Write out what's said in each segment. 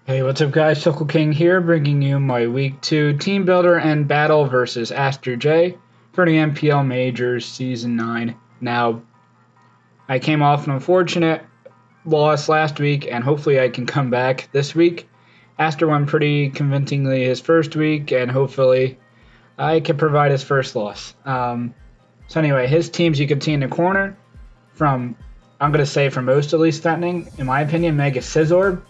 Hey, what's up, guys? Circle King here, bringing you my Week 2 Team Builder and Battle versus AsterJ for the NPL Majors Season 9. Now, I came off an unfortunate loss last week, and hopefully I can come back this week. Aster won pretty convincingly his first week, and hopefully I can provide his first loss. So anyway, his teams you can see in the corner from, I'm going to say for most at least threatening, in my opinion, Mega Scizor.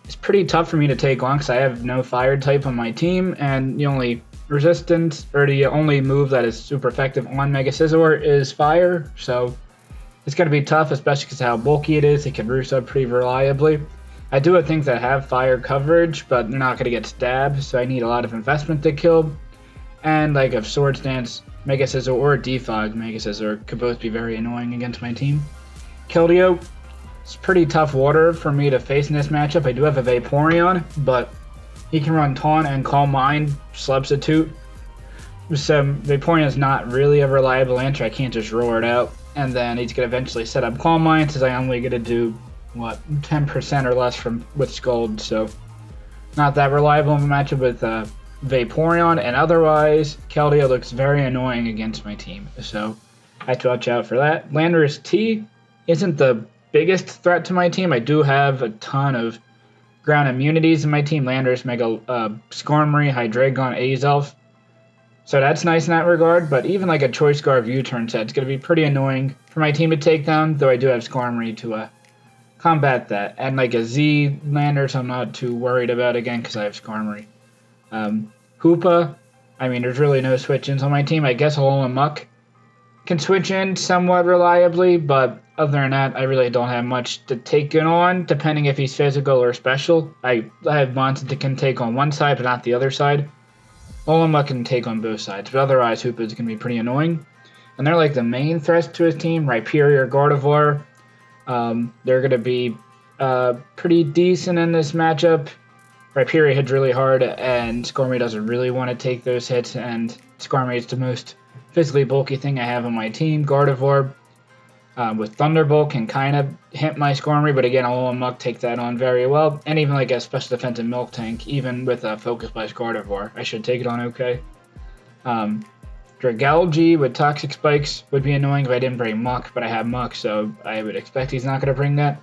It's pretty tough for me to take on because I have no fire type on my team, and the only resistance or the only move that is super effective on Mega Scizor is fire. So it's going to be tough, especially because how bulky it is. It can roost up pretty reliably. I do have things that have fire coverage, but they're not going to get stabbed, so I need a lot of investment to kill. And like if Swords Dance Mega Scizor or Defog Mega Scizor could both be very annoying against my team. Keldeo, it's pretty tough water for me to face in this matchup. I do have a Vaporeon, but he can run Taunt and Calm Mind substitute. So Vaporeon is not really a reliable answer. I can't just roar it out. And then he's going to eventually set up Calm Mind since I'm only going to do, 10% or less with Scald. So not that reliable of a matchup with Vaporeon. And otherwise, Keldeo looks very annoying against my team. So I have to watch out for that. Landorus T isn't the biggest threat to my team. I do have a ton of ground immunities in my team. Landorus, Mega Skarmory, Hydreigon, Azelf. So that's nice in that regard, but even like a Choice Scarf U-turn set is going to be pretty annoying for my team to take down, though I do have Skarmory to combat that. And like a Z Landorus, I'm not too worried about again because I have Skarmory. Hoopa, I mean, there's really no switch-ins on my team. I guess Alolan Muck can switch in somewhat reliably, but other than that, I really don't have much to take it on, depending if he's physical or special. I have monsters that can take on one side, but not the other side. Olema can take on both sides, but otherwise, Hoopa is going to be pretty annoying. And they're like the main threats to his team, Rhyperior, Gardevoir. They're going to be pretty decent in this matchup. Rhyperior hits really hard, and Skarmory doesn't really want to take those hits, and Skarmory is the most physically bulky thing I have on my team. Gardevoir with Thunderbolt can kind of hit my Skarmory, but again, Alolan Muck take that on very well. And even like a special defensive Milk Tank, even with a Focus by Gardevoir, I should take it on okay. Dragalge with Toxic Spikes would be annoying if I didn't bring Muck, but I have Muck, so I would expect he's not going to bring that.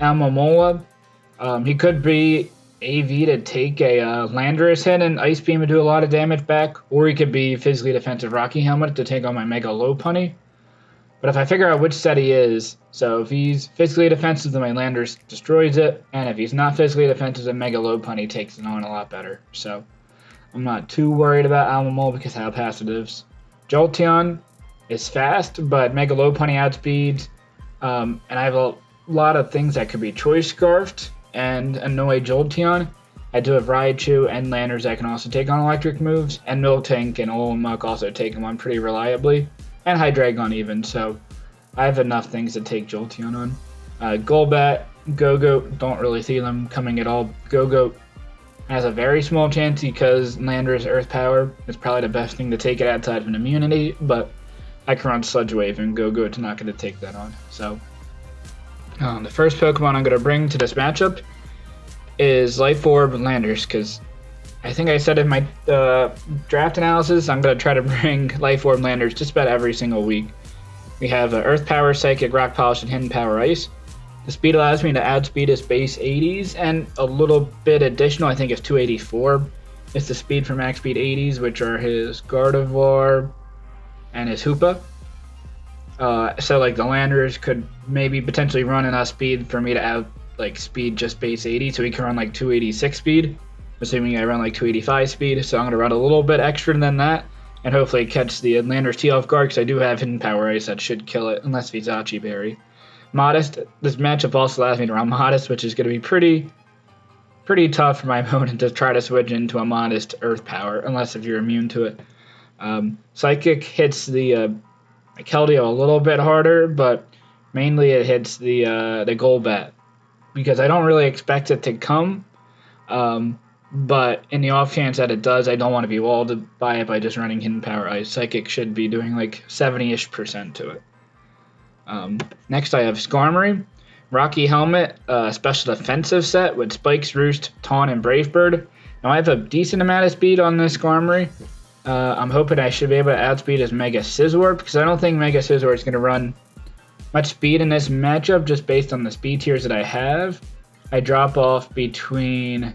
Almamola, he could be AV to take a Landorus hit and Ice Beam and do a lot of damage back, or he could be physically defensive Rocky Helmet to take on my Mega Lopunny. But if I figure out which set he is, so if he's physically defensive, then my Landorus destroys it, and if he's not physically defensive, then Mega Lopunny takes it on a lot better. So I'm not too worried about Almamol because I have passives. Jolteon is fast, but Mega Lopunny outspeeds, and I have a lot of things that could be Choice Scarfed and annoy Jolteon. I do have Raichu and Landorus that can also take on electric moves, and Miltank and Alolan Muck also take them on pretty reliably. And Hydreigon even, so I have enough things to take Jolteon on. Golbat, Go-Go, don't really see them coming at all. Go-Go has a very small chance because Landorus Earth Power is probably the best thing to take it outside of an immunity, but I can run Sludge Wave and Go-Go is not going to take that on. So the first Pokemon I'm going to bring to this matchup is Life Orb Landorus, because I think I said in my draft analysis, I'm going to try to bring Life Orb Landorus just about every single week. We have Earth Power, Psychic, Rock Polish, and Hidden Power Ice. The speed allows me to outspeed his base 80s, and a little bit additional, I think it's 284. It's the speed for max speed 80s, which are his Gardevoir and his Hoopa. So like the Landorus could maybe potentially run enough speed for me to speed just base 80, so he can run like 286 speed. Assuming I run like 285 speed, so I'm going to run a little bit extra than that, and hopefully catch the Landorus T off guard, because I do have Hidden Power Ice that should kill it, unless it's Zachi Berry. Modest, this matchup also allows me to run Modest, which is going to be pretty tough for my opponent to try to switch into a Modest Earth Power, unless if you're immune to it. Psychic hits the Keldeo a little bit harder, but mainly it hits the Golbat, because I don't really expect it to come. But in the off chance that it does, I don't want to be walled by it by just running Hidden Power Ice. Psychic should be doing like 70-ish% to it. Next I have Skarmory. Rocky Helmet, special defensive set with Spikes, Roost, Taunt, and Brave Bird. Now I have a decent amount of speed on this Skarmory. I'm hoping I should be able to outspeed his Mega Scizor, because I don't think Mega Scizor is going to run much speed in this matchup just based on the speed tiers that I have. I drop off between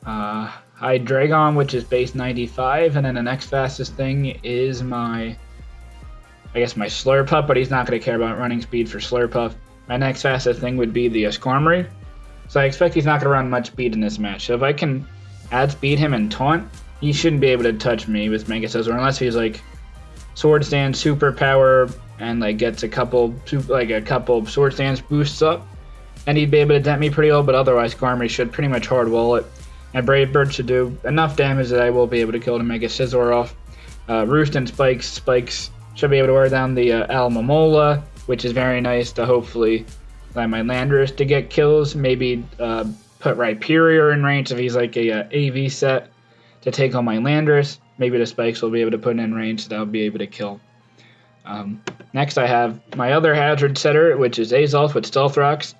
Hydreigon, which is base 95, and then the next fastest thing is my Slurpuff, but he's not going to care about running speed for Slurpuff. My next fastest thing would be the Skarmory. So I expect he's not going to run much speed in this match. So if I can outspeed him and taunt, he shouldn't be able to touch me with Mega Scizor unless he's like Sword Stance, Super Power, and like gets a couple Sword Stance boosts up. And he'd be able to dent me pretty well, but otherwise Skarmory should pretty much hard wall it. And Brave Bird should do enough damage that I will be able to kill the Mega Scizor off. Roost and Spikes should be able to wear down the Alomomola, which is very nice to hopefully allow my Landorus to get kills. Maybe put Rhyperior in range if he's like a AV set to take on my Landorus. Maybe the Spikes will be able to put in range so that I'll be able to kill. Next I have my other Hazard setter, which is Azolf with Stealth Rocks.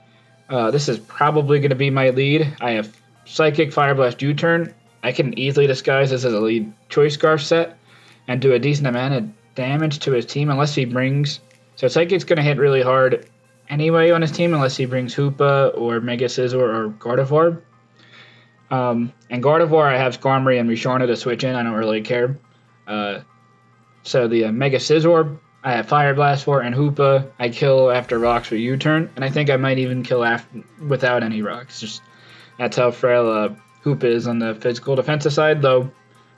This is probably going to be my lead. I have Psychic, Fire Blast, U-Turn. I can easily disguise this as a lead Choice Scarf set and do a decent amount of damage to his team unless he brings... So Psychic's going to hit really hard anyway on his team unless he brings Hoopa or Mega Scizor or Gardevoir. And Gardevoir, I have Skarmory and Musharna to switch in. I don't really care. So the Mega Scizor, I have Fire Blast for, and Hoopa I kill after rocks with U-Turn. And I think I might even kill without any rocks. Just that's how frail Hoopa is on the physical defensive side, though.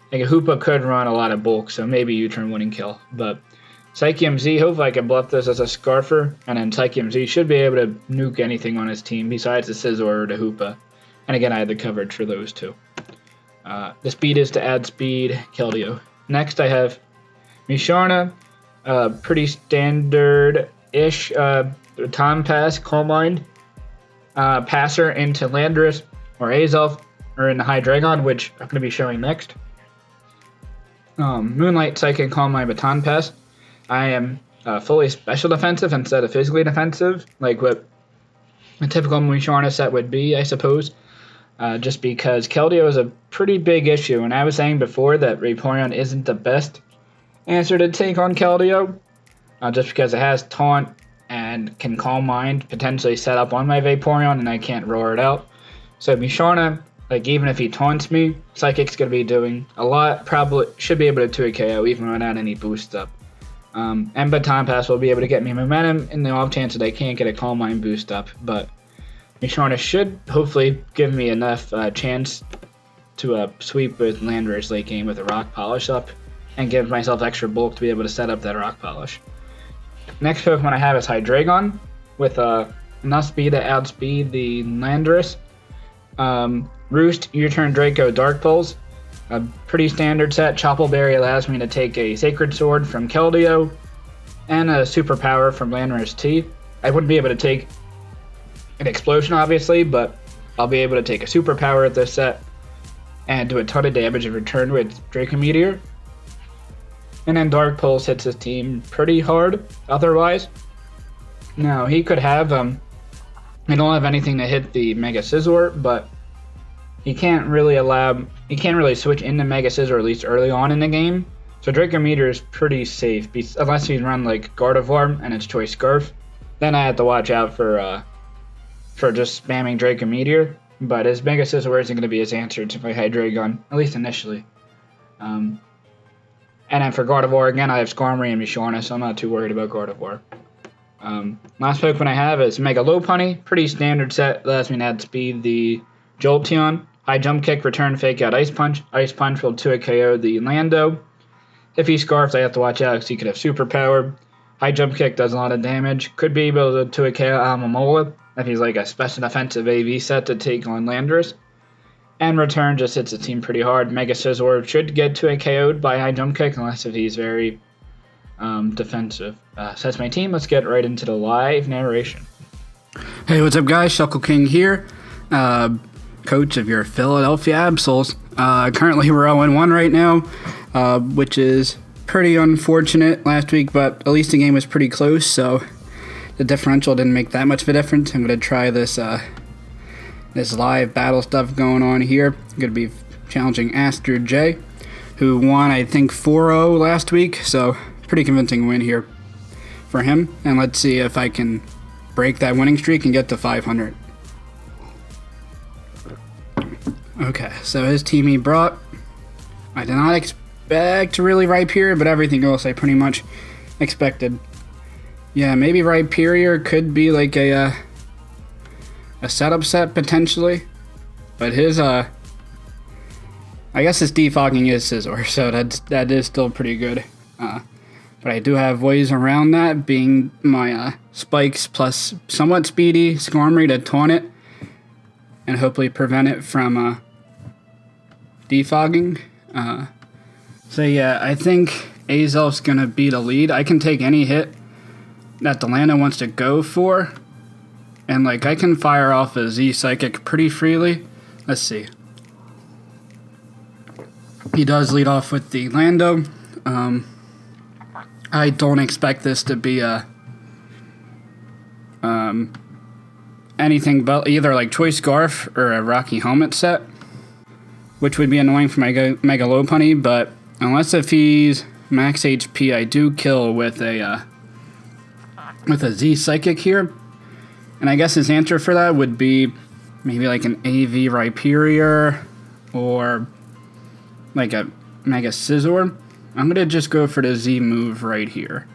I think Hoopa could run a lot of bulk, so maybe U-Turn wouldn't kill. But Psychium Z, hopefully I can bluff this as a Scarfer, and then Psychium Z should be able to nuke anything on his team besides the Scizor or the Hoopa. And again, I had the coverage for those two. The speed is to add speed, Keldeo. Next I have Musharna, pretty standard-ish Time Pass, Calm Mind, Passer into Landorus or Azolf, or in the Hydreigon, which I'm going to be showing next. Moonlight, Psychic, Calm Mind, Baton Pass. I am fully special defensive instead of physically defensive, like what a typical Musharna set would be, I suppose. Just because Keldeo is a pretty big issue, and I was saying before that Vaporeon isn't the best answer to take on Keldeo, just because it has Taunt and can Calm Mind, potentially set up on my Vaporeon, and I can't roar it out. So Musharna, like even if he taunts me, Psychic's going to be doing a lot, probably should be able to 2 KO even without any boost up. And Baton Pass will be able to get me momentum in the off chance that I can't get a Calm Mind boost up, but Musharna should hopefully give me enough chance to sweep with Landorus late game with a Rock Polish up and give myself extra bulk to be able to set up that Rock Polish. Next Pokemon I have is Hydreigon with enough speed to outspeed the Landorus. Roost, U-Turn, Draco, Dark Pulse. A pretty standard set. Chople Berry allows me to take a Sacred Sword from Keldeo and a Super Power from Landorus T. I wouldn't be able to take an Explosion, obviously, but I'll be able to take a Super Power at this set and do a ton of damage in return with Draco Meteor. And then Dark Pulse hits his team pretty hard otherwise. Now, he could have, I don't have anything to hit the Mega Scizor, but he can't really switch into Mega Scizor, at least early on in the game. So Draco Meteor is pretty safe, unless he's run like Gardevoir and its Choice Scarf. Then I have to watch out for just spamming Draco Meteor. But his Mega Scizor isn't going to be his answer to my Hydreigon, at least initially. And then for Gardevoir, again, I have Skarmory and Musharna, so I'm not too worried about Gardevoir. Last Pokemon I have is Mega Lopunny, pretty standard set, allows me to add speed the Jolteon. High Jump Kick, Return, Fake Out, Ice Punch. Ice Punch will 2 KO the Lando. If he Scarfs, I have to watch out because he could have Super Power. High Jump Kick does a lot of damage. Could be able to 2 KO Alomomola if he's like a special defensive AV set to take on Landorus. And Return just hits the team pretty hard. Mega Scizor should get 2 KO'd by High Jump Kick unless if he's very defensive. So that's my team. Let's get right into the live narration. Hey, what's up, guys? Shuckle King here, coach of your Philadelphia Absols. Currently, we're 0-1 right now, which is pretty unfortunate last week, but at least the game was pretty close, so the differential didn't make that much of a difference. I'm going to try this this live battle stuff going on here. I'm going to be challenging AsterJ, who won, I think, 4-0 last week. So pretty convincing win here for him. And let's see if I can break that winning streak and get to 500. Okay, so his team he brought, I did not expect really Rhyperior, but everything else I pretty much expected. Yeah, maybe Rhyperior could be like a setup set potentially, but his I guess his defogging is Scizor, so that is still pretty good. But I do have ways around that, being my spikes plus somewhat speedy Skarmory to taunt it and hopefully prevent it from defogging. So yeah, I think Azelf's gonna be the lead. I can take any hit that Delano wants to go for, and like I can fire off a Z Psychic pretty freely. Let's see. He does lead off with the Lando. I don't expect this to be a anything but either like Choice Scarf or a Rocky Helmet set, which would be annoying for my Mega Lopunny, but unless if he's max HP, I do kill with a Z Psychic here. And I guess his answer for that would be maybe like an AV Rhyperior or like a Mega Scizor. I'm going to just go for the Z move right here.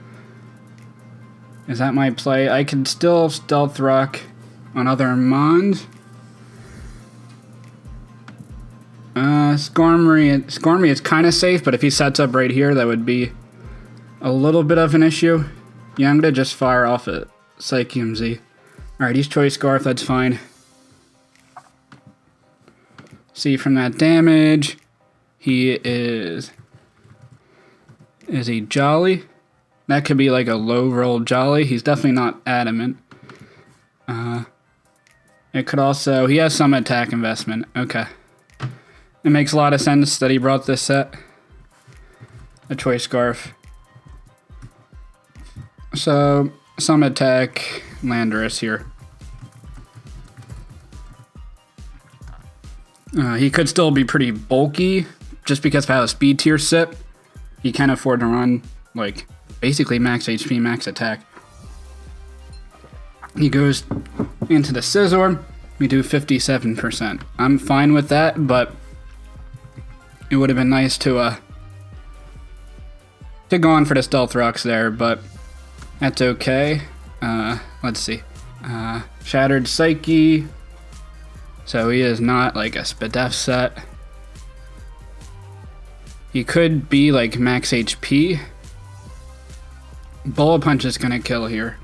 Is that my play? I can still Stealth Rock on other Mons. Skarmory is kind of safe, but if he sets up right here, that would be a little bit of an issue. Yeah, I'm going to just fire off a Psychium Z. Alright, he's Choice Scarf, that's fine. See from that damage, he is he Jolly? That could be like a low roll Jolly. He's definitely not Adamant. It could also, he has some attack investment. Okay. It makes a lot of sense that he brought this set. A Choice Scarf. So, some attack Landorus here. He could still be pretty bulky, just because of how his speed tier sit. He can afford to run, like, basically max HP, max attack. He goes into the Scizor. We do 57%. I'm fine with that, but it would have been nice to go on for the Stealth Rocks there, but that's okay. Let's see. Shattered Psyche. So he is not like a Spadef set. He could be like max HP. Bullet Punch is gonna kill here.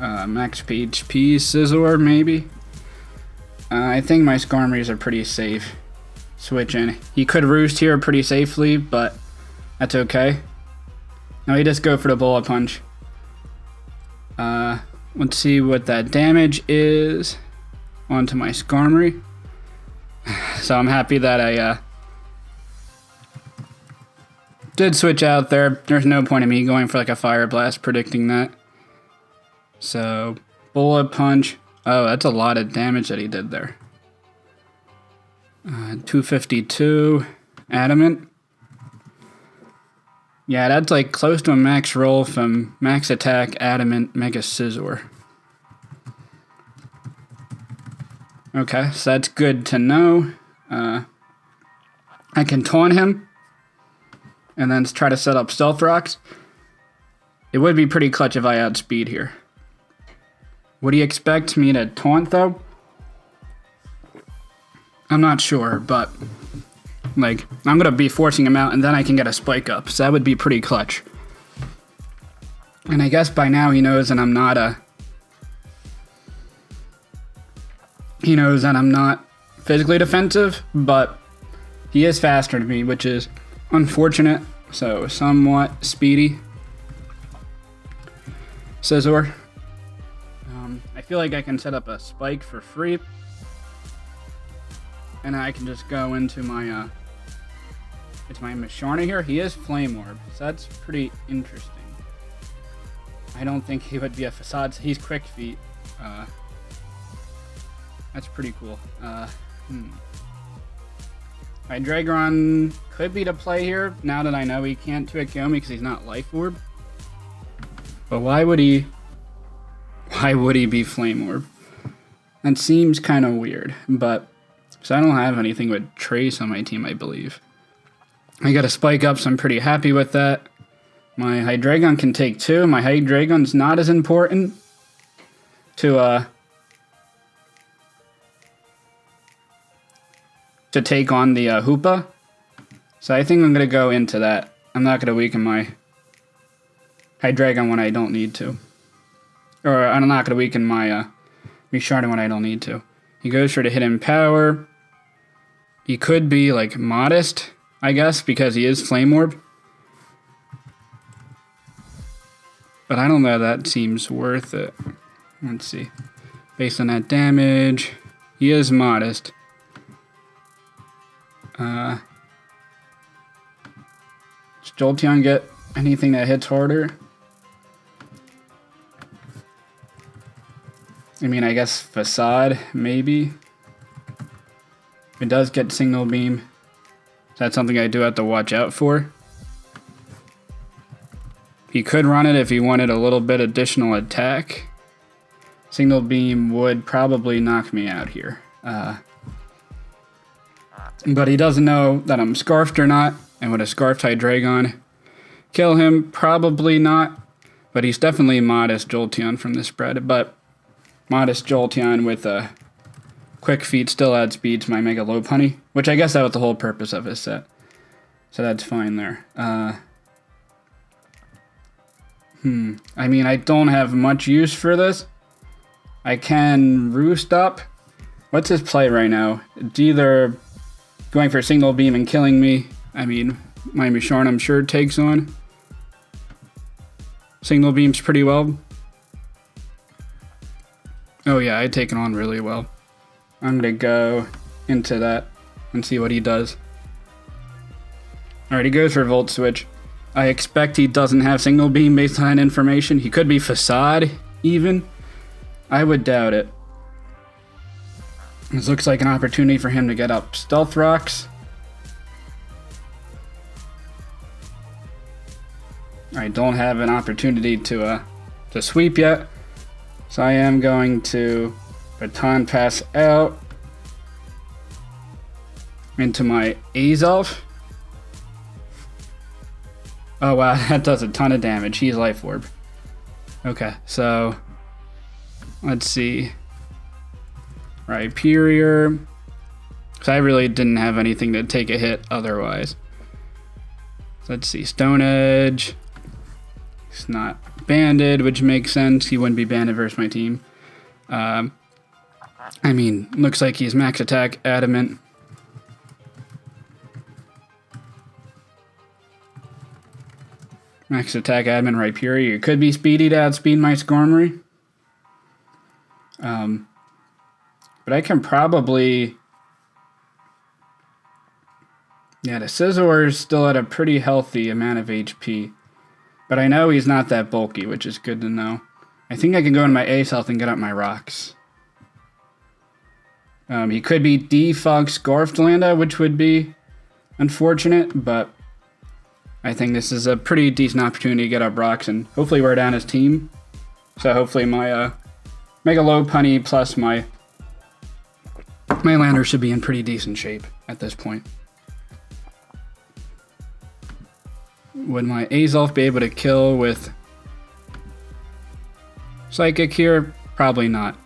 Max HP Scizor maybe. I think my Skarmories are pretty safe. Switch in. He could Roost here pretty safely, but that's okay. Now he just go for the Bullet Punch. Let's see what that damage is onto my Skarmory. So I'm happy that I did switch out there. There's no point in me going for like a Fire Blast predicting that. So Bullet Punch. Oh, that's a lot of damage that he did there. 252 Adamant. Yeah, that's like close to a max roll from max attack Adamant Mega Scizor. Okay, so that's good to know. I can taunt him and then try to set up Stealth Rocks. It would be pretty clutch if I outspeed here. Would he expect me to taunt though? I'm not sure, but like I'm gonna be forcing him out and then I can get a spike up, so that would be pretty clutch. And I guess by now he knows that I'm not physically defensive, but he is faster than me, which is unfortunate. So somewhat speedy Scizor. I feel like I can set up a spike for free, and I can just go into my it's my Masharna here. He is Flame Orb, so that's pretty interesting. I I don't think he would be a facade. He's quick feet. That's pretty cool. Hydreigon could be to play here, now that I know he can't 2-hit kill me because he's not Life Orb. But why would he be Flame Orb? That seems kind of weird, but so I don't have anything with Trace on my team, I believe. I got a Spike Up, so I'm pretty happy with that. My Hydreigon can take 2. My Hydreigon's not as important to take on the Hoopa. So I think I'm going to go into that. I'm not going to weaken my Hydreigon when I don't need to. Or I'm not going to weaken my Resharden when I don't need to. He goes for the Hidden Power. He could be like Modest, I guess, because he is Flame Orb. But I don't know if that seems worth it. Let's see. Based on that damage, he is Modest. Does Jolteon get anything that hits harder? I mean, I guess Facade, maybe. It does get Signal Beam. That's something I do have to watch out for. He could run it if he wanted a little bit additional attack. Signal Beam would probably knock me out here. But he doesn't know that I'm Scarfed or not, and would a Scarfed Hydreigon kill him? Probably not, but he's definitely Modest Jolteon from the spread. But Modest Jolteon with a Quick Feet still adds speed to my Mega Lopunny, which I guess that was the whole purpose of his set. So that's fine there. I mean, I don't have much use for this. I can Roost Up. What's his play right now? It's either going for Signal Beam and killing me. I mean, my Resharden I'm sure takes on Signal Beams pretty well. Oh yeah, I take it on really well. I'm gonna go into that and see what he does. Alright, he goes for Volt Switch. I expect he doesn't have Signal Beam based on information. He could be Facade, even. I would doubt it. This looks like an opportunity for him to get up Stealth Rocks. I don't have an opportunity to sweep yet. So I am going to Baton Pass out into my Azelf. Oh wow, that does a ton of damage. He's Life Orb. Okay, so let's see. Rhyperior. So I really didn't have anything to take a hit otherwise. So let's see. Stone Edge. He's not banded, which makes sense. He wouldn't be banded versus my team. I mean, looks like he's Max Attack Adamant. Max Attack Adamant Rhyperior. It could be Speedy to outspeed my Skarmory. But I can probably... Yeah, the Scizor is still at a pretty healthy amount of HP. But I know he's not that bulky, which is good to know. I think I can go into my Ace Health and get up my rocks. He could be Defog Scarfed Landa, which would be unfortunate, but I think this is a pretty decent opportunity to get up rocks, and hopefully wear down his team. So hopefully my Mega Lopunny plus my Lander should be in pretty decent shape at this point. Would my Azelf be able to kill with Psychic here? Probably not.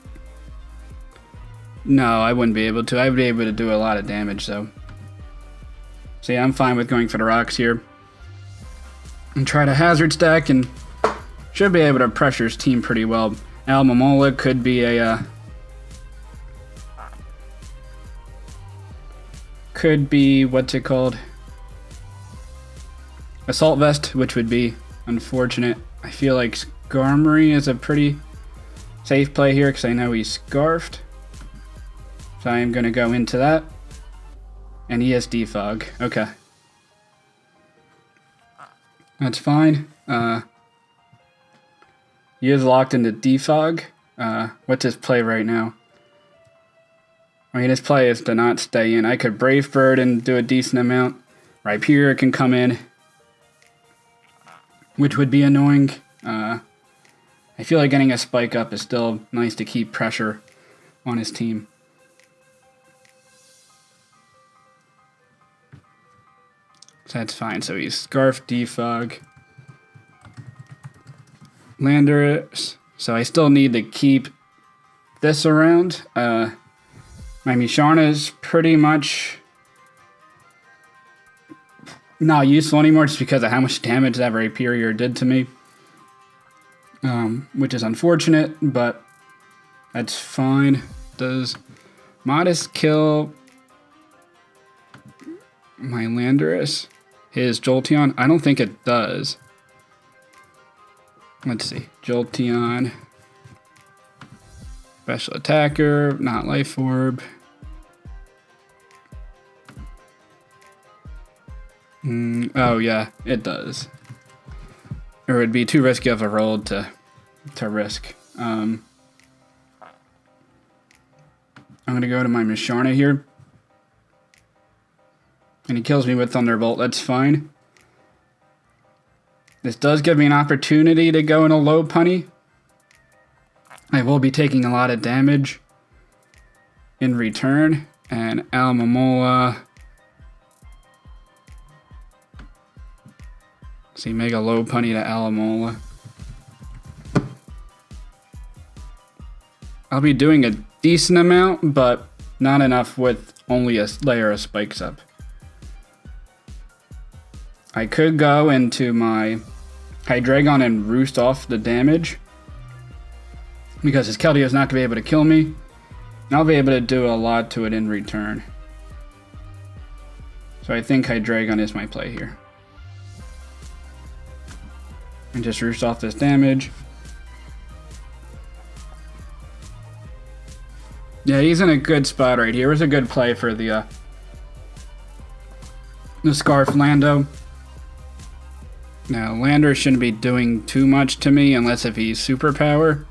No, I wouldn't be able to. I would be able to do a lot of damage, though. So yeah, I'm fine with going for the rocks here. And try to hazard stack, and should be able to pressure his team pretty well. Almamola could be a... could be, what's it called? Assault Vest, which would be unfortunate. I feel like Skarmory is a pretty safe play here because I know he's Scarfed. So I am going to go into that. And he has Defog. Okay. That's fine. He is locked into defog. What's his play right now? I mean, his play is to not stay in. I could Brave Bird and do a decent amount. Rhyperior can come in, which would be annoying. I feel like getting a spike up is still nice to keep pressure on his team. So that's fine. So he's Scarf, Defog, Landorus. So I still need to keep this around. My Mishana is pretty much not useful anymore just because of how much damage that Rhyperior did to me. Which is unfortunate, but that's fine. Does Modest kill my Landorus? His Jolteon? I don't think it does. Let's see. Jolteon. Special attacker, not Life Orb. Oh yeah, it does. It would be too risky of a roll to risk. I'm gonna go to my Misharna here. And he kills me with Thunderbolt, that's fine. This does give me an opportunity to go in a low punny. I will be taking a lot of damage in return. And Alomomola. See, mega low punny to Alomola. I'll be doing a decent amount, but not enough with only a layer of spikes up. I could go into my Hydreigon and roost off the damage, because his Keldeo is not going to be able to kill me. And I'll be able to do a lot to it in return. So I think Hydreigon is my play here. And just roost off this damage. Yeah, he's in a good spot right here. It was a good play for the Scarf Lando. Now, Lander shouldn't be doing too much to me unless if he's superpower.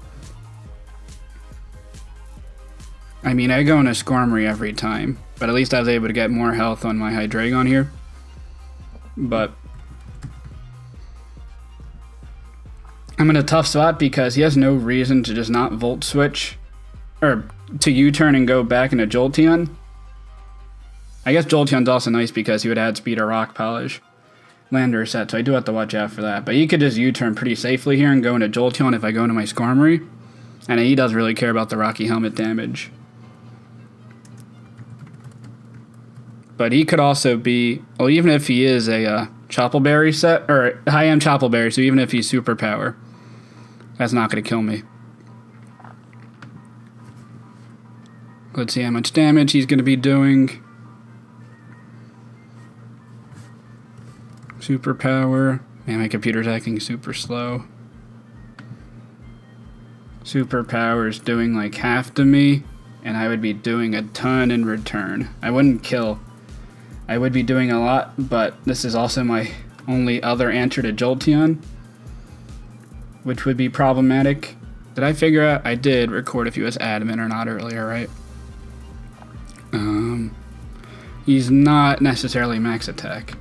I mean, I go into Skarmory every time, but at least I was able to get more health on my Hydreigon here. But I'm in a tough spot because he has no reason to just not Volt Switch, or to U-turn and go back into Jolteon. I guess Jolteon's also nice because he would add speed or rock polish. Lander set, so I do have to watch out for that. But he could just U-turn pretty safely here and go into Jolteon if I go into my Skarmory. And he doesn't really care about the Rocky Helmet damage. But he could also be, well, even if he is a Choppleberry set, or I am Choppleberry, so even if he's superpower, that's not going to kill me. Let's see how much damage he's going to be doing. Superpower. Man, my computer's acting super slow. Superpower is doing like half to me, and I would be doing a ton in return. I wouldn't kill. I would be doing a lot, but this is also my only other answer to Jolteon, which would be problematic. Did I figure out? I did record if he was adamant or not earlier, right? He's not necessarily max attack.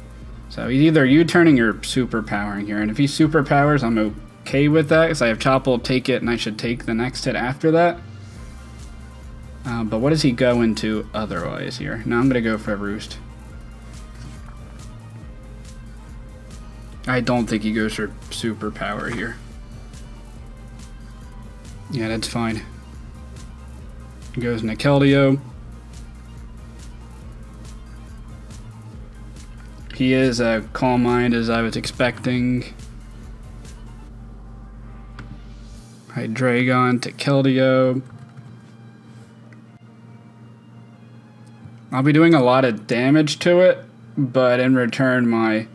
So he's either U-turning or superpowering here. And if he superpowers, I'm okay with that, because I have Chopple, take it, and I should take the next hit after that. But what does he go into otherwise here? Now I'm going to go for a Roost. I don't think he goes for superpower here. Yeah, that's fine. He goes into Keldeo. He is a Calm Mind as I was expecting. Hydreigon to Keldeo. I'll be doing a lot of damage to it, but in return my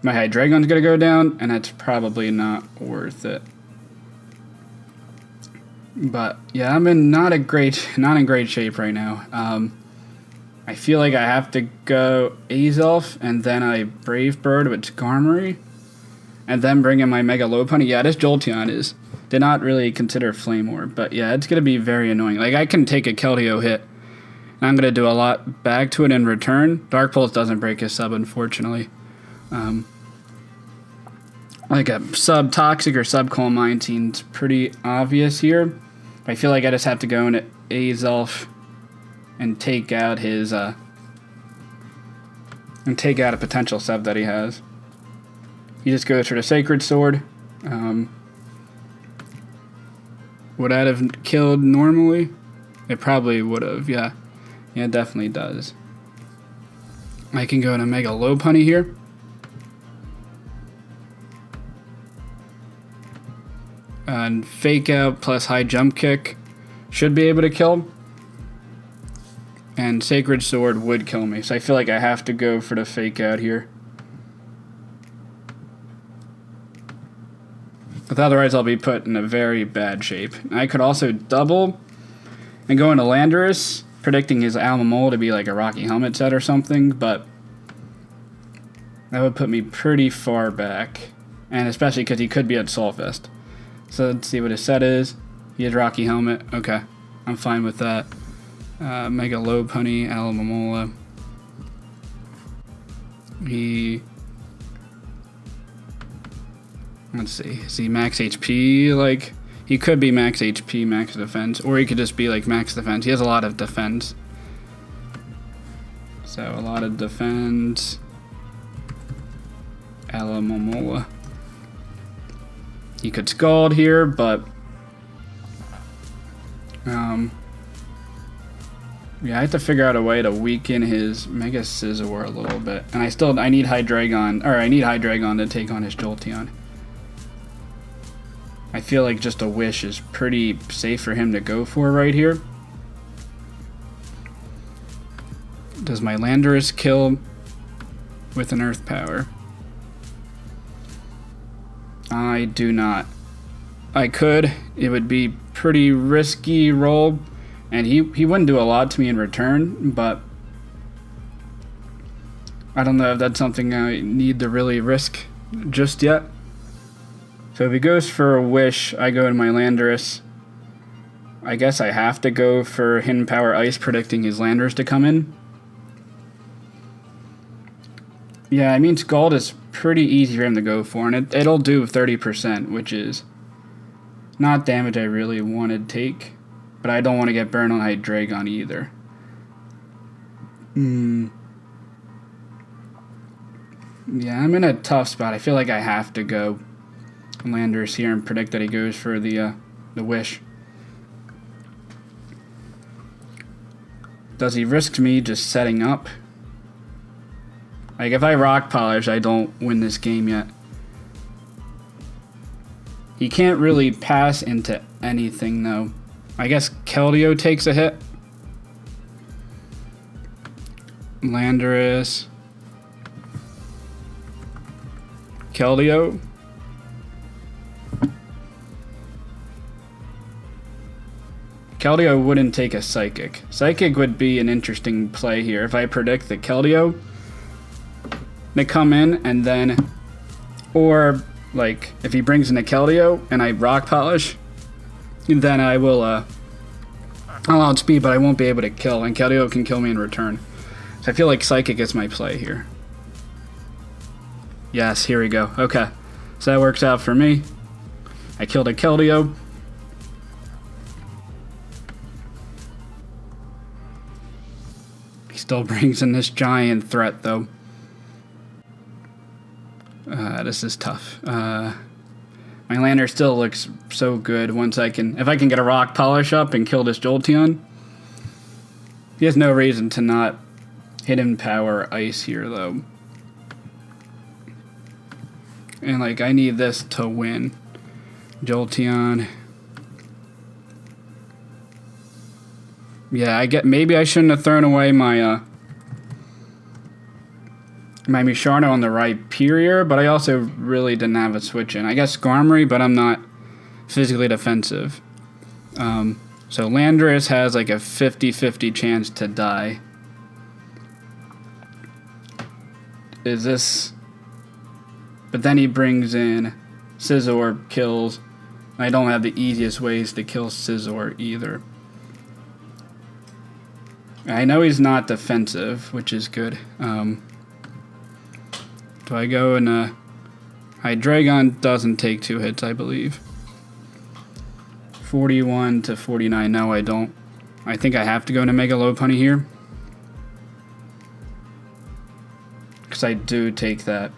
Hydreigon's gonna go down, and that's probably not worth it. But yeah, I'm in not in great shape right now. I feel like I have to go Azelf and then I Brave Bird with Skarmory, and then bring in my Mega Lopunny. Yeah, this Jolteon did not really consider Flame Orb, but yeah, it's going to be very annoying. Like, I can take a Keldeo hit, and I'm going to do a lot back to it in return. Dark Pulse doesn't break his sub, unfortunately. Like a sub-Toxic or sub-Calm Mind seems pretty obvious here. I feel like I just have to go into Azelf and take out his, and take out a potential sub that he has. He just goes for the Sacred Sword. Would that have killed normally? It probably would have, yeah. Yeah, it definitely does. I can go to Mega Lopunny here. And Fake Out plus High Jump Kick should be able to kill. And Sacred Sword would kill me, so I feel like I have to go for the Fake Out here. But otherwise I'll be put in a very bad shape. I could also double and go into Landorus, predicting his Almamole to be like a Rocky Helmet set or something, but that would put me pretty far back. And especially because he could be at Solfest. So let's see what his set is. He has Rocky Helmet. Okay, I'm fine with that. Mega Lopunny, Almamole. Let's see. Is he max HP? Like, he could be max HP, max defense, or he could just be like max defense. He has a lot of defense. So a lot of defense. Almamole. He could Scald here, but yeah, I have to figure out a way to weaken his Mega Scizor a little bit. And I need Hydreigon, or I need Hydreigon to take on his Jolteon. I feel like just a Wish is pretty safe for him to go for right here. Does my Landorus kill with an Earth Power? I do not. I could. It would be pretty risky roll, and he wouldn't do a lot to me in return, but I don't know if that's something I need to really risk just yet. So if he goes for a Wish, I go in my Landorus. I guess I have to go for Hidden Power Ice, predicting his Landorus to come in. Yeah, I mean, Scald is pretty easy for him to go for, and it'll do 30%, which is not damage I really want to take, but I don't want to get burned on Hydreigon either. Yeah, I'm in a tough spot. I feel like I have to go Landorus here and predict that he goes for the Wish. Does he risk me just setting up? Like, if I Rock Polish, I don't win this game yet. He can't really pass into anything, though. I guess Keldeo takes a hit. Landorus. Keldeo. Keldeo wouldn't take a Psychic. Psychic would be an interesting play here. If I predict the Keldeo, they come in, and then, or like if he brings in a Keldeo and I Rock Polish, then I will I'll outspeed, but I won't be able to kill, and Keldeo can kill me in return. So I feel like Psychic is my play here. Yes, here we go. Okay, so that works out for me. I killed a Keldeo. He still brings in this giant threat, though. This is tough. My Lander still looks so good if I can get a Rock Polish up and kill this Jolteon. He has no reason to not Hidden Power Ice here, though. And, like, I need this to win. Jolteon. Yeah, maybe I shouldn't have thrown away my my Musharno on the Rhyperior, but I also really didn't have a switch in. I guess Skarmory, but I'm not physically defensive. So Landorus has like a 50-50 chance to die. Is this... But then he brings in Scizor, kills. I don't have the easiest ways to kill Scizor either. I know he's not defensive, which is good. Do I go in a... Hydreigon doesn't take 2 hits, I believe. 41 to 49. No, I don't. I think I have to go into Mega Lopunny here. Because I do take that.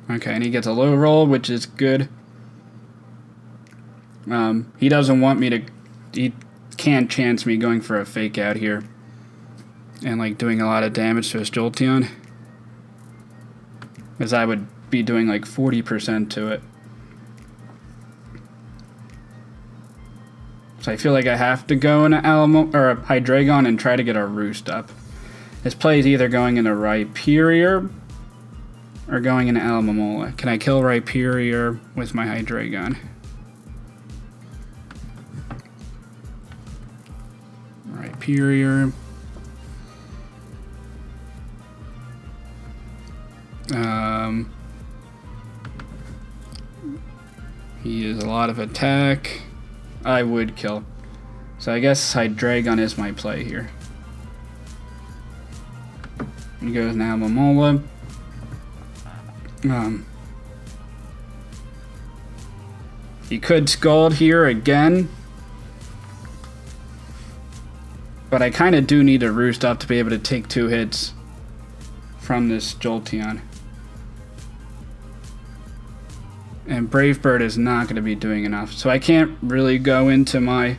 Okay, and he gets a low roll, which is good. He doesn't want me to... He can't chance me going for a fake out here. And, like, doing a lot of damage to his Jolteon. Because I would be doing, like, 40% to it. So I feel like I have to go into or a Hydreigon and try to get a Roost up. This play is either going into Rhyperior or going into Alomomola. Can I kill Rhyperior with my Hydreigon? Rhyperior. He is a lot of attack. I would kill. So I guess Hydreigon is my play here. He goes now Momola. He could Scald here again. But I kind of do need a Roost up to be able to take 2 hits from this Jolteon. And Brave Bird is not going to be doing enough. So I can't really go into my...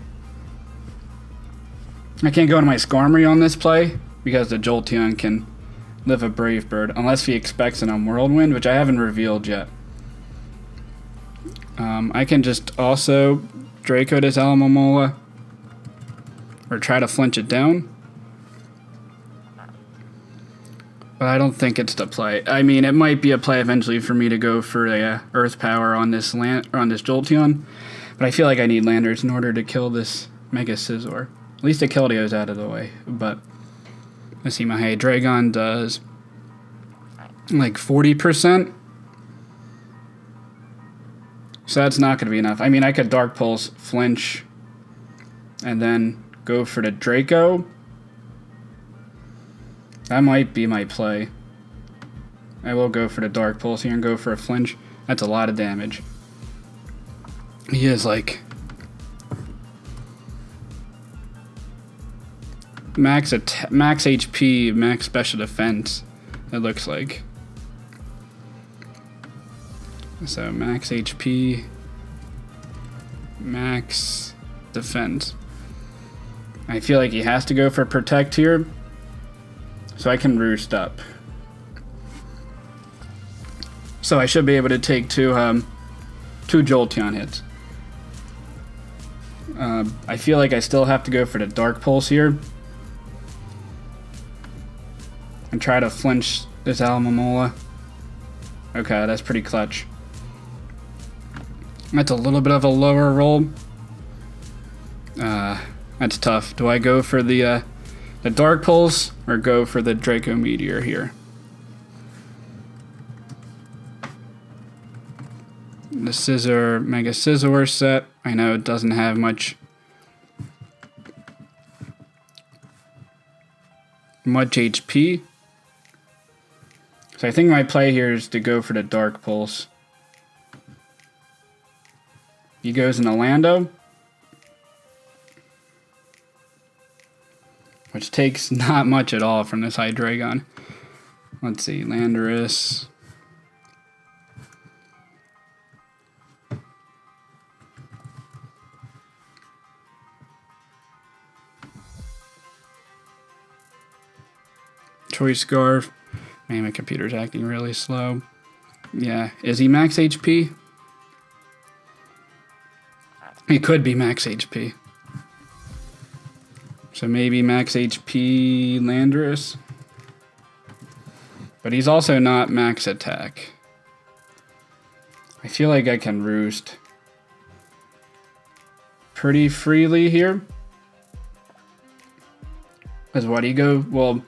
I can't go into my Skarmory on this play because the Jolteon can live a Brave Bird unless he expects an Whirlwind, which I haven't revealed yet. I can just also Draco this Alomomola or try to flinch it down. But I don't think it's the play. I mean, it might be a play eventually for me to go for a Earth Power on this Jolteon, but I feel like I need Landers in order to kill this Mega Scizor. At least the Keldeo's out of the way. But let's see, my Hydreigon does like 40%. So that's not going to be enough. I mean, I could Dark Pulse, flinch, and then go for the Draco. That might be my play. I will go for the Dark Pulse here and go for a flinch. That's a lot of damage. He is like max HP, max special defense, it looks like. So max HP, max defense. I feel like he has to go for Protect here. So I can Roost up. So I should be able to take two Jolteon hits. I feel like I still have to go for the Dark Pulse here. And try to flinch this Alomomola. Okay, that's pretty clutch. That's a little bit of a lower roll. That's tough. Do I go for the Dark Pulse or go for the Draco Meteor here? The Scizor, Mega Scizor set. I know it doesn't have much HP. So I think my play here is to go for the Dark Pulse. He goes into Lando, which takes not much at all from this Hydreigon. Let's see, Landorus. Choice Scarf. Man, my computer's acting really slow. Yeah, is he max HP? He could be max HP. So maybe max HP Landorus. But he's also not max attack. I feel like I can Roost pretty freely here. Because what, he go... Well,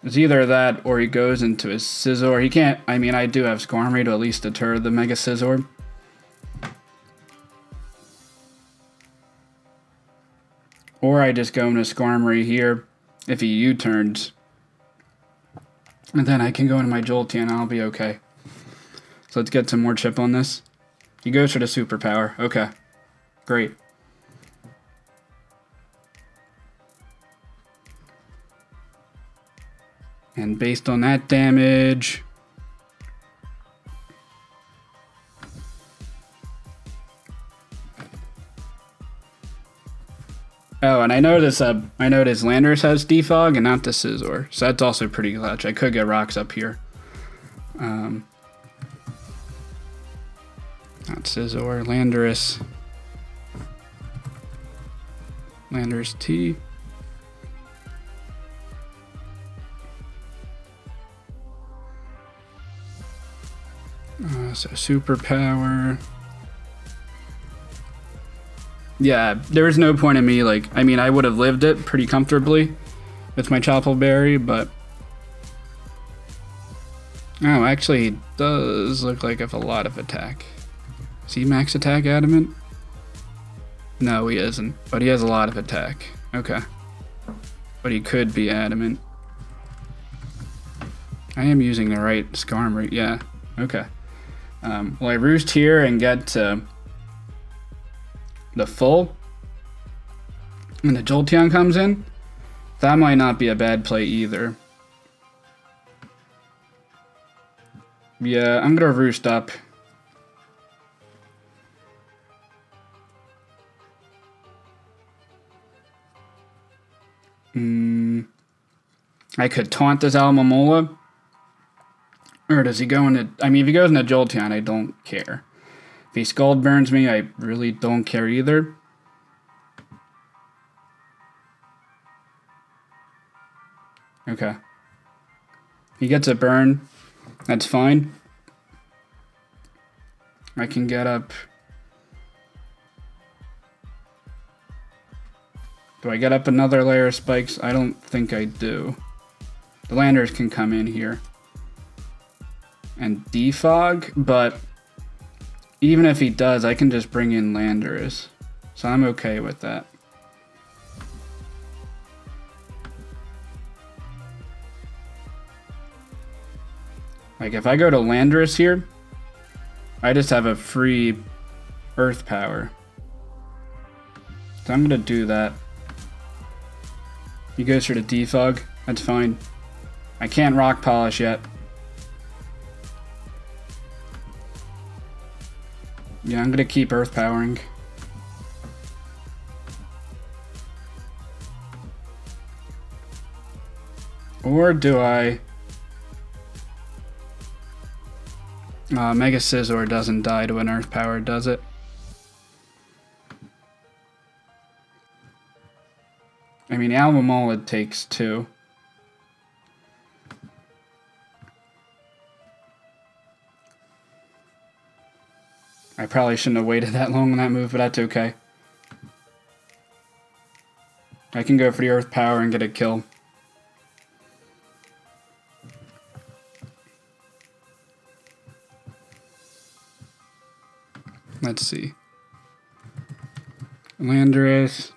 It's either that or he goes into his Scizor. He can't, I mean, I do have Skarmory to at least deter the Mega Scizor. Or I just go into Skarmory here if he U-turns. And then I can go into my Jolteon and I'll be okay. So let's get some more chip on this. He goes for the superpower. Okay. Great. And based on that damage... Oh, and I noticed Landorus has Defog and not the Scizor, so that's also pretty clutch. I could get rocks up here. Not Scizor, Landorus. Landorus T. So superpower. Yeah, there was no point in me, like, I mean, I would have lived it pretty comfortably with my Chople Berry, but... Oh, actually, he does look like I have a lot of attack. Is he max attack adamant? No, he isn't, but he has a lot of attack. Okay. But he could be adamant. I am using the right Skarmory, yeah, okay. Well, I roost here and get to the full, and the Jolteon comes in. That might not be a bad play either. Yeah, I'm gonna roost up. I could taunt this Alomomola. Or does he go into... I mean, if he goes into Jolteon, I don't care. If he Scald Burns me, I really don't care either. Okay. He gets a burn. That's fine. I can get up... Do I get up another layer of spikes? I don't think I do. The Landers can come in here and defog, but even if he does, I can just bring in Landorus. So I'm okay with that. Like, if I go to Landorus here, I just have a free Earth Power. So I'm going to do that. He goes for the defog. That's fine. I can't Rock Polish yet. Yeah, I'm going to keep Earth Powering. Or do I... Mega Scizor doesn't die to an Earth Power, does it? I mean, Alomomola takes 2. I probably shouldn't have waited that long on that move, but that's okay. I can go for the Earth Power and get a kill. Let's see. Landorus.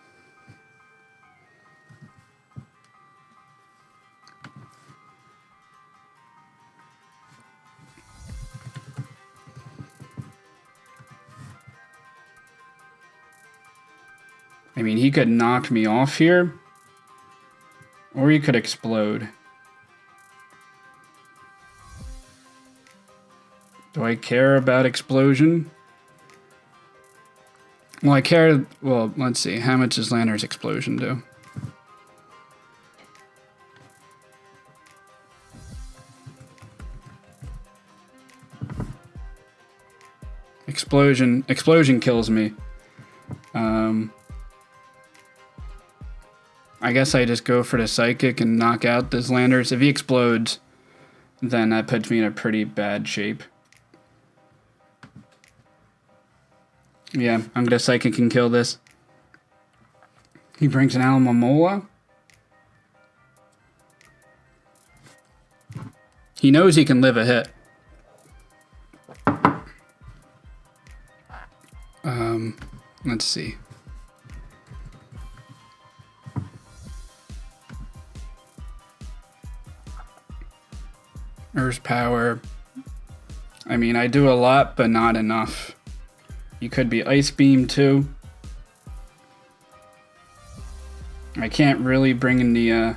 I mean, he could knock me off here, or he could explode. Do I care about explosion? Well, I care... Well, let's see. How much does Landorus explosion do? Explosion. Explosion kills me. I guess I just go for the Psychic and knock out this Landorus. If he explodes, then that puts me in a pretty bad shape. Yeah, I'm gonna Psychic and kill this. He brings an Alomomola. He knows he can live a hit. Let's see. Earth power. I mean, I do a lot, but not enough. You could be Ice Beam too. I can't really bring in the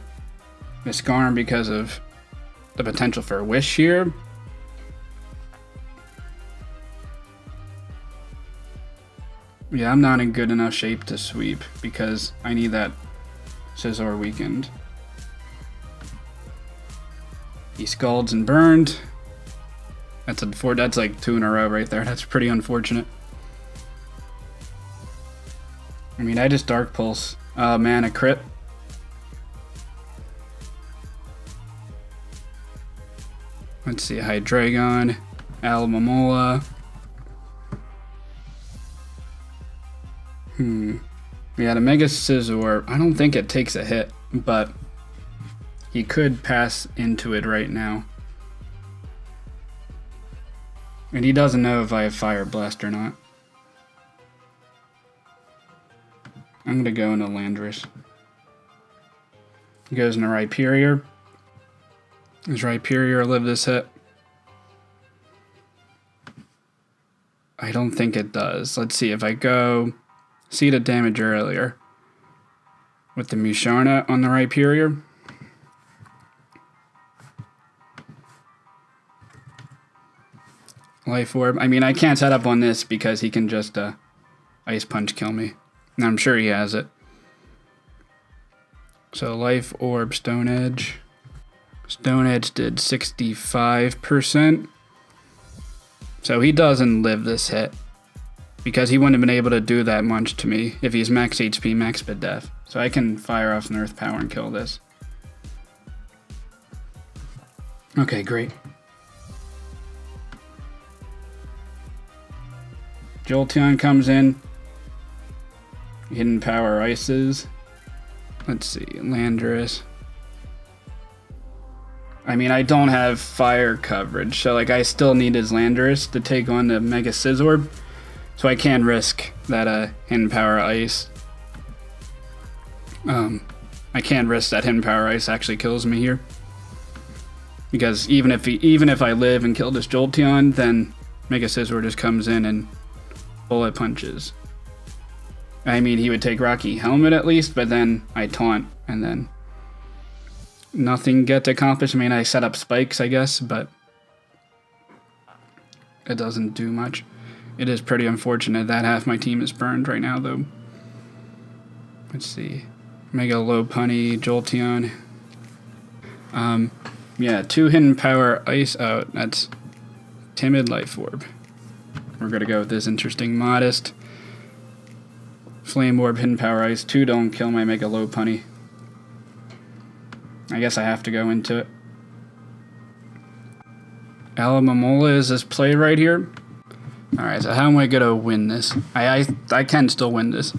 Scarm because of the potential for Wish here. Yeah, I'm not in good enough shape to sweep because I need that Scizor weakened. He scalds and burned. That's like 2 in a row right there. That's pretty unfortunate. I mean, I just Dark Pulse. Oh man, a crit. Let's see, Hydreigon, Alomomola. Yeah, the Mega Scizor, I don't think it takes a hit, but he could pass into it right now. And he doesn't know if I have Fire Blast or not. I'm gonna go into Landorus. He goes into Rhyperior. Does Rhyperior live this hit? I don't think it does. Let's see if I go see the damage earlier with the Musharna on the Rhyperior. Life Orb. I mean, I can't set up on this because he can just Ice Punch kill me. And I'm sure he has it. So Life Orb, Stone Edge. Stone Edge did 65%. So he doesn't live this hit. Because he wouldn't have been able to do that much to me if he's max HP, max bid def. So I can fire off an Earth Power and kill this. Okay, great. Jolteon comes in. Hidden Power Ices. Let's see, Landorus. I mean, I don't have fire coverage, so like I still need his Landorus to take on the Mega Scizor. So I can risk that Hidden Power Ice. I can risk that Hidden Power Ice actually kills me here. Because even if I live and kill this Jolteon, then Mega Scizor just comes in and bullet punches. I mean, he would take Rocky Helmet at least, but then I taunt, and then nothing gets accomplished. I mean, I set up spikes, I guess, but it doesn't do much. It is pretty unfortunate that half my team is burned right now, though. Let's see. Mega Lopunny, Jolteon. Yeah, 2 Hidden Power Ice out. That's Timid Life Orb. We're gonna go with this interesting Modest. Flame Orb, Hidden Power Ice. 2 don't kill my Mega Lopunny. I guess I have to go into it. Alomomola is this play right here. Alright, so how am I gonna win this? I can still win this.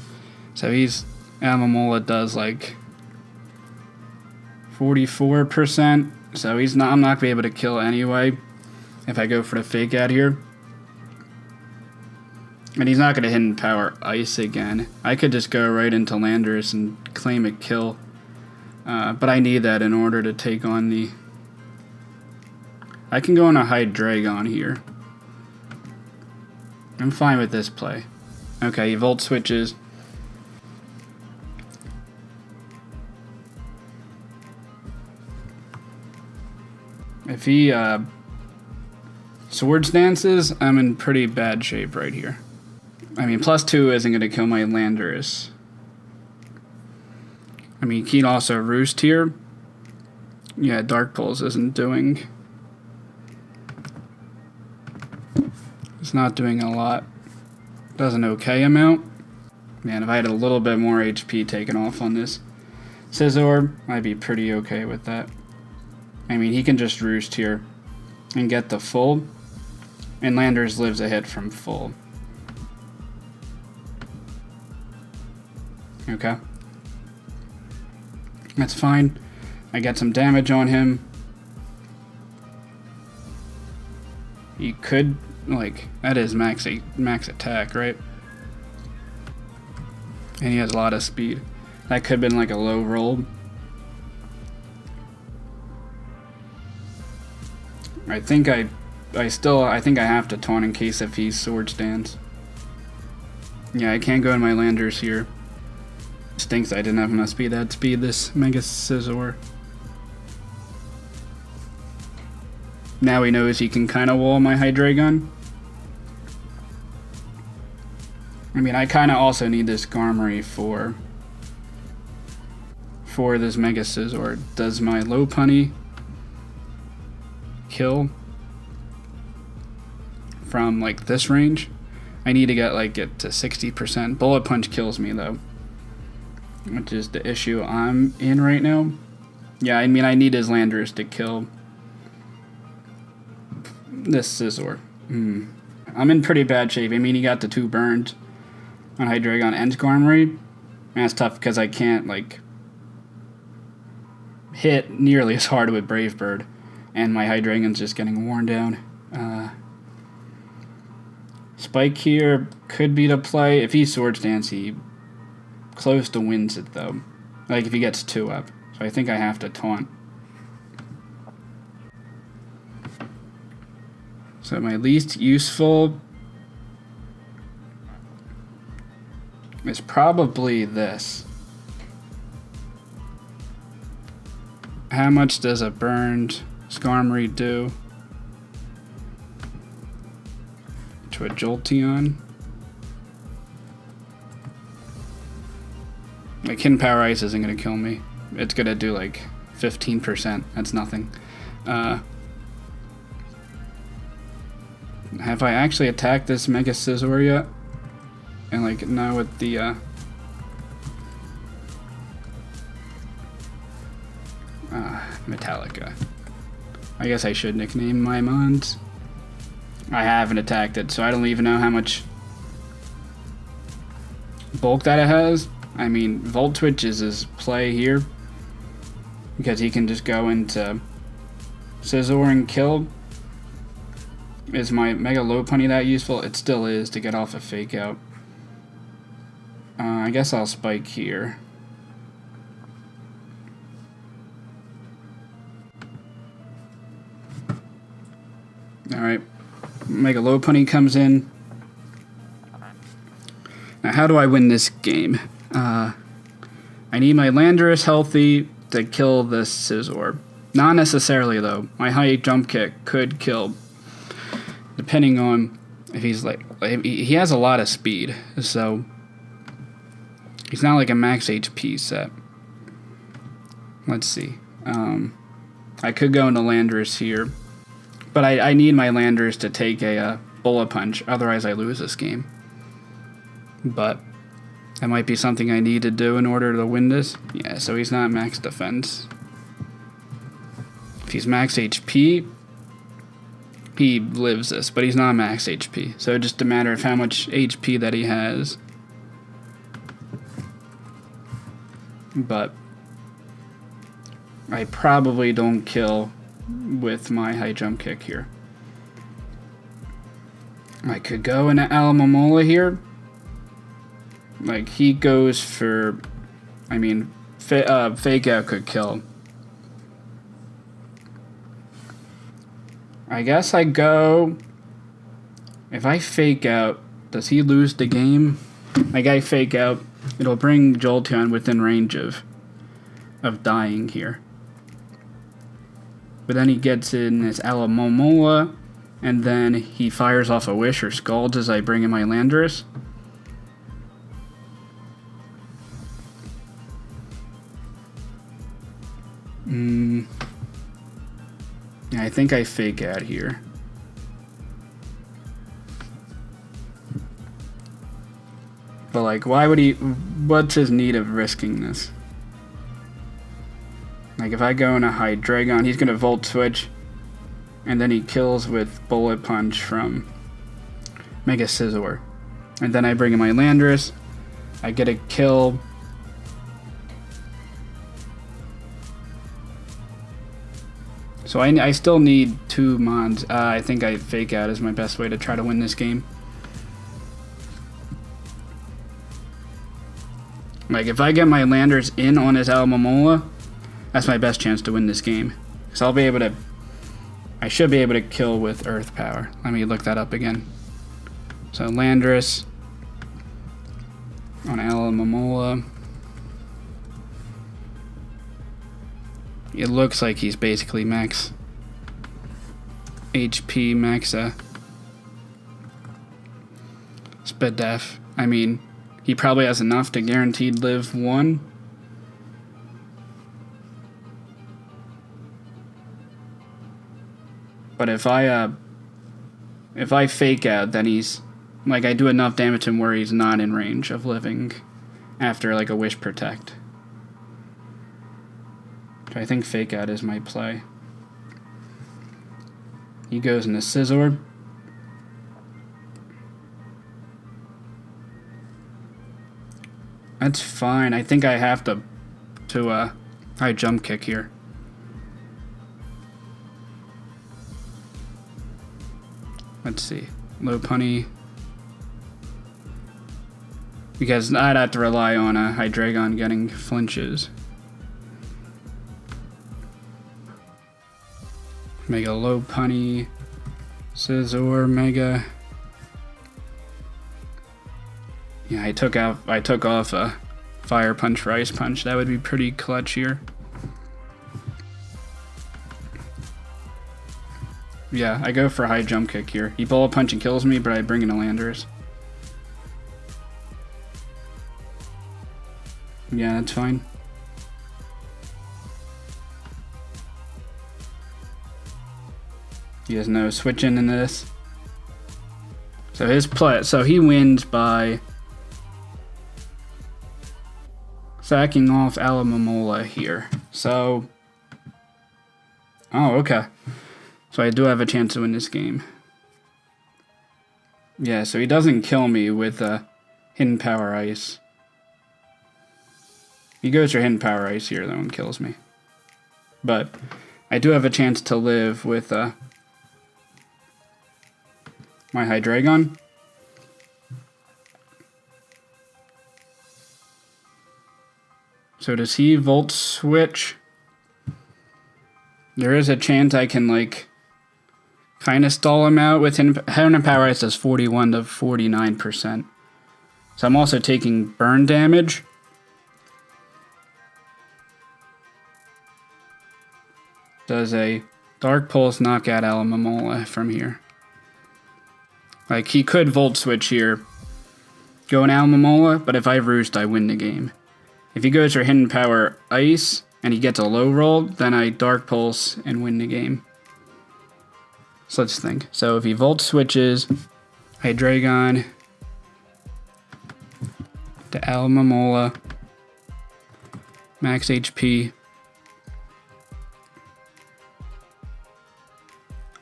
So Alomomola does like 44%. So I'm not gonna be able to kill anyway if I go for the fake out here. And he's not gonna Hidden Power Ice again. I could just go right into Landorus and claim a kill. But I need that in order to take on the... I can go on a Hydreigon here. I'm fine with this play. Okay, he Volt switches. If he Swords Dances, I'm in pretty bad shape right here. I mean, +2 isn't going to kill my Landorus. I mean, he can also Roost here. Yeah, Dark Pulse isn't doing... It's not doing a lot. Does an okay amount. Man, if I had a little bit more HP taken off on this Scizor, I'd be pretty okay with that. I mean, he can just Roost here and get the full. And Landorus lives a hit from full. Okay. That's fine. I get some damage on him. He could, like, that is max attack, right? And he has a lot of speed. That could have been like a low roll. I think I think I have to taunt in case if he sword stands. Yeah, I can't go in my landers here. Stinks I didn't have enough speed. I'd speed this Mega Scizor. Now he knows he can kind of wall my Hydreigon. I mean, I kind of also need this Skarmory for this Mega Scizor. Does my Lopunny kill from like this range? I need to get it to 60%. Bullet Punch kills me though, which is the issue I'm in right now. Yeah, I mean, I need his Landorus to kill this Scizor. I'm in pretty bad shape. I mean, he got the 2 burns on Hydreigon and Skarmory. And that's tough because I can't like hit nearly as hard with Brave Bird, and my Hydreigon's just getting worn down. Spike here could be the play. If he Sword Stance, he close to wins it though. Like if he gets 2 up. So I think I have to taunt. So my least useful is probably this. How much does a burned Skarmory do to a Jolteon? Like Hidden Power Ice isn't going to kill me. It's going to do like 15%. That's nothing. Have I actually attacked this Mega Scizor yet? And like now with the Metallica. I guess I should nickname my mons. I haven't attacked it, so I don't even know how much bulk that it has. I mean, Volt Twitch is his play here, because he can just go into Scizor and kill. Is my Mega Lopunny that useful? It still is to get off a Fake Out. I guess I'll Spike here. Alright, Mega Lopunny comes in. Now, how do I win this game? I need my Landorus healthy to kill this Scizor. Not necessarily, though. My high jump kick could kill, depending on if he's like... He has a lot of speed, so... He's not like a max HP set. Let's see. I could go into Landorus here. But I need my Landorus to take a Bullet Punch, otherwise I lose this game. But that might be something I need to do in order to win this. Yeah, so he's not max defense. If he's max HP, he lives this, but he's not max HP. So it's just a matter of how much HP that he has. But I probably don't kill with my high jump kick here. I could go into Alamomola here. Like, he goes for... I mean, Fake Out could kill. I guess I go... If I Fake Out, does he lose the game? Like, I Fake Out, it'll bring Jolteon within range of dying here. But then he gets in his Alamomola, and then he fires off a Wish or Scalds as I bring in my Landorus. Yeah, I think I Fake Out here. But like, why would he... What's his need of risking this? Like, if I go in a Hydreigon, he's going to Volt Switch, and then he kills with Bullet Punch from Mega Scizor. And then I bring in my Landorus, I get a kill. So I still need 2 mods. I think I fake out is my best way to try to win this game. Like, if I get my landers in on his Alomomola, that's my best chance to win this game. Because I'll be able to... I should be able to kill with Earth Power. Let me look that up again. So, Landorus on Alomomola. It looks like he's basically max HP, max Spadef. I mean, he probably has enough to guaranteed live 1. But if I fake out, then he's like, I do enough damage to him where he's not in range of living after like a Wish Protect. So I think fake out is my play. He goes into Scizor. That's fine. I think I have to high jump kick here. Let's see. Low punny. Because I'd have to rely on a Hydreigon getting flinches. Mega low punny. Scizor, Mega. Yeah, I took off a Fire Punch for Ice Punch. That would be pretty clutch here. Yeah, I go for a high jump kick here. He Bullet Punch and kills me, but I bring in a Landorus. Yeah, that's fine. He has no switching in this. So his play, so he wins by sacking off Alomomola here. So, oh, okay. So I do have a chance to win this game. Yeah, so he doesn't kill me with Hidden Power Ice. He goes for Hidden Power Ice here, though, and kills me. But I do have a chance to live with my Hydreigon. So does he Volt Switch? There is a chance I can, like, kind of stall him out with Hidden Power Ice does 41 to 49%. So I'm also taking burn damage. Does a Dark Pulse knock out Alomomola from here? Like, he could Volt Switch here, go in Alomomola, but if I Roost, I win the game. If he goes for Hidden Power Ice, and he gets a low roll, then I Dark Pulse and win the game. So let's think. So if he Volt Switches, Hydreigon to Alomomola, max HP.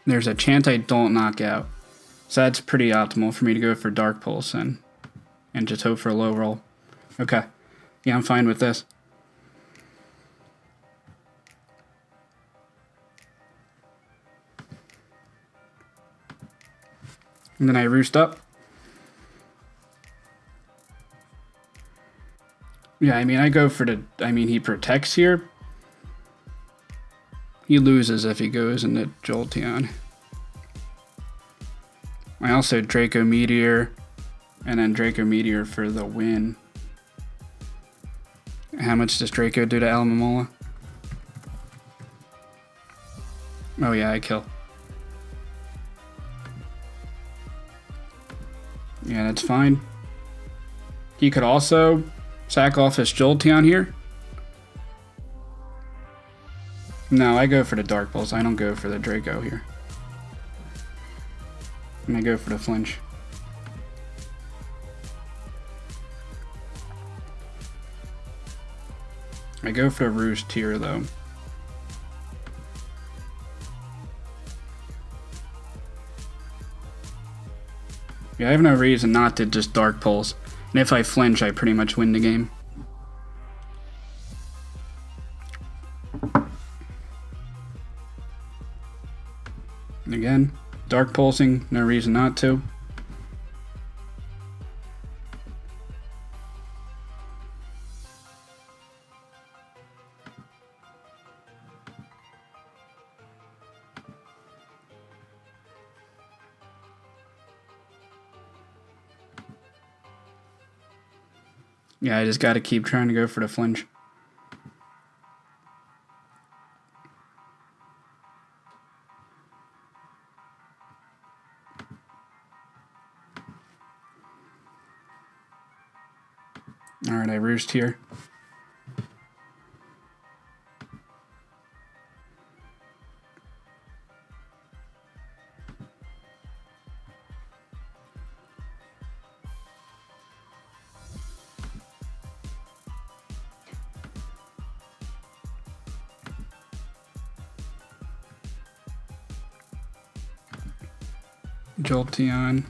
There's a chance I don't knock out. So that's pretty optimal for me to go for Dark Pulse and just hope for a low roll. Okay. Yeah, I'm fine with this. And then I Roost up. Yeah, I mean, I go for he protects here. He loses if he goes into Jolteon. I also Draco Meteor, and then Draco Meteor for the win. How much does Draco do to Alomomola? Oh yeah, I kill. Yeah, that's fine. He could also sack off his Jolteon here. No, I go for the Dark Pulse. I don't go for the Draco here. And I go for the flinch. I go for the Roost here, though. Yeah, I have no reason not to just Dark Pulse. And if I flinch, I pretty much win the game. Again, dark pulsing, no reason not to. Yeah, I just got to keep trying to go for the flinch. Alright, I roost here. Jolteon.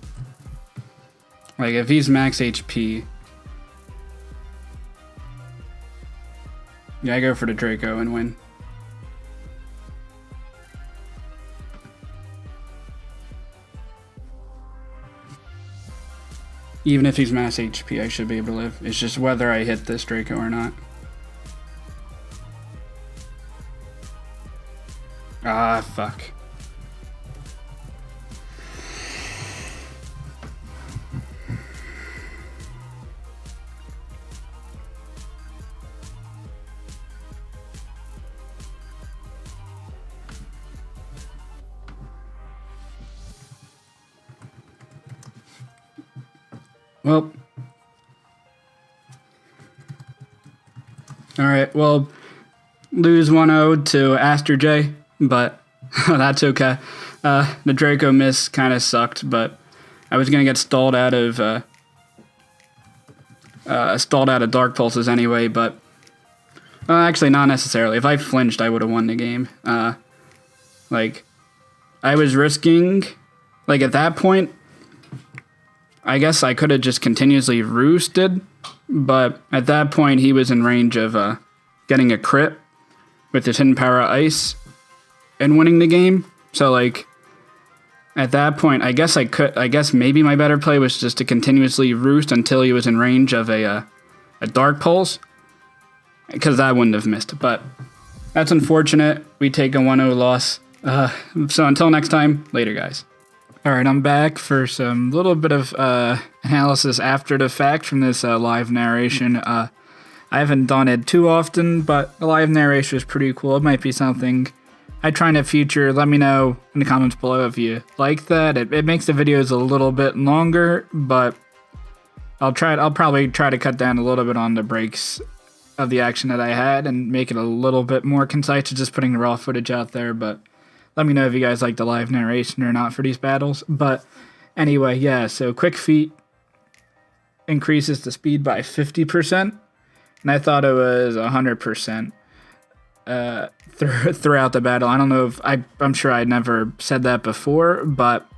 Like, if he's max HP, yeah, I go for the Draco and win. Even if he's max HP, I should be able to live. It's just whether I hit this Draco or not. Ah, fuck. Well, alright, well, lose 1-0 to AsterJ, but that's okay. The Draco miss kind of sucked, but I was going to get stalled out of Dark Pulses anyway, but actually not necessarily. If I flinched, I would have won the game. Like, I was risking, like at that point, I guess I could have just continuously roosted, but at that point he was in range of getting a crit with his hidden power ice and winning the game. So like at that point, I guess maybe my better play was just to continuously roost until he was in range of a Dark Pulse, because I wouldn't have missed. But that's unfortunate. We take a 1-0 loss. So until next time, later guys. Alright, I'm back for some little bit of analysis after the fact from this live narration. I haven't done it too often, but the live narration is pretty cool. It might be something I try in the future. Let me know in the comments below if you like that. It makes the videos a little bit longer, but I'll probably try to cut down a little bit on the breaks of the action that I had and make it a little bit more concise to just putting the raw footage out there, but let me know if you guys like the live narration or not for these battles. But anyway, yeah, so Quick Feet increases the speed by 50%, and I thought it was 100% throughout the battle. I don't know if I'm sure I never said that before, but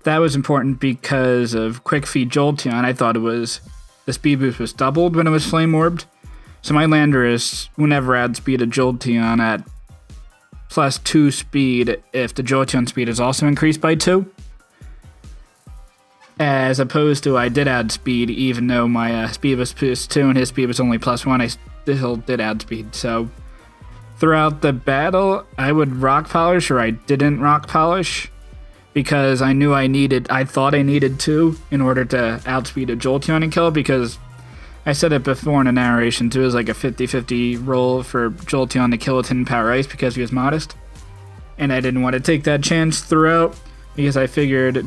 that was important because of Quick Feet Jolteon. I thought it was the speed boost was doubled when it was Flame Orbed. So my Landorus will never add speed to Jolteon at +2 speed if the Jolteon speed is also increased by 2. As opposed to I did add speed even though my speed was +2 and his speed was only +1, I still did add speed. So throughout the battle, I would Rock Polish or I didn't Rock Polish because I knew I thought I needed 2 in order to outspeed a Jolteon and kill, because I said it before in the narration too, it was like a 50-50 roll for Jolteon to kill with Hidden Power Ice because he was modest. And I didn't want to take that chance throughout because I figured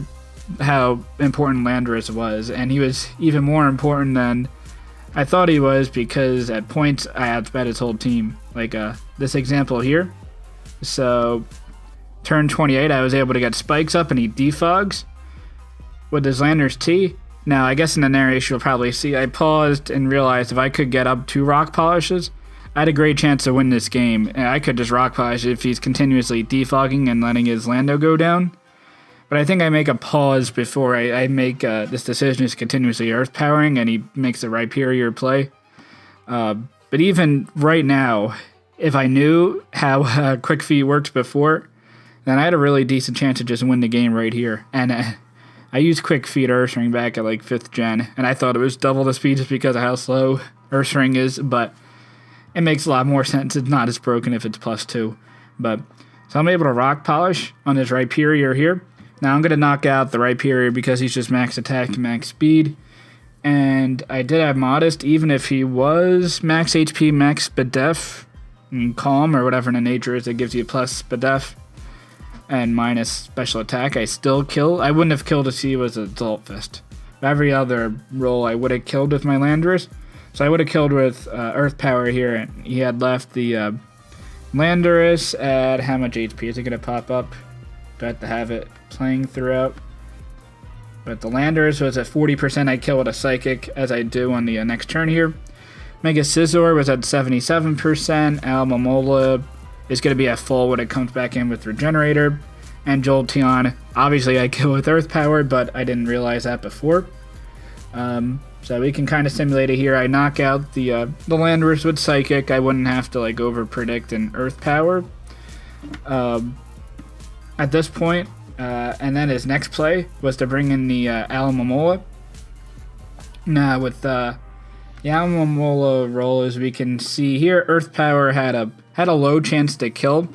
how important Landorus was. And he was even more important than I thought he was because at points I outsped his whole team. Like this example here. So turn 28, I was able to get spikes up and he defogs with his Landorus T. Now, I guess in the narration you'll probably see I paused and realized if I could get up 2 Rock Polishes, I had a great chance to win this game. And I could just Rock Polish if he's continuously defogging and letting his Lando go down. But I think I make a pause before I make this decision is continuously Earth Powering and he makes the Rhyperior play. But even right now, if I knew how Quick Feet worked before, then I had a really decent chance to just win the game right here. And I used Quick Feet Earthring back at like 5th gen, and I thought it was double the speed just because of how slow Earthring is, but it makes a lot more sense. It's not as broken if it's +2. But so I'm able to Rock Polish on this Rhyperior here. Now I'm going to knock out the Rhyperior because he's just max attack and max speed. And I did have Modest, even if he was max HP, max Spadef, and Calm, or whatever the nature is that gives you plus Spadef and minus special attack. I still kill. I wouldn't have killed if he was a Assault Fist. Every other roll I would have killed with my Landorus. So I would have killed with Earth Power here. And he had left the Landorus at how much HP? Is it going to pop up? Do I have to have it playing throughout? But the Landorus was at 40%. I kill with a Psychic, as I do on the next turn here. Mega Scizor was at 77%. Alomomola is going to be at full when it comes back in with Regenerator. And Jolteon, obviously I kill with Earth Power, but I didn't realize that before. So we can kind of simulate it here. I knock out the Landorus with Psychic. I wouldn't have to like over predict an Earth Power at this point. And then his next play was to bring in the Alomomola. Now with the Alomomola roll, as we can see here, Earth Power had a low chance to kill.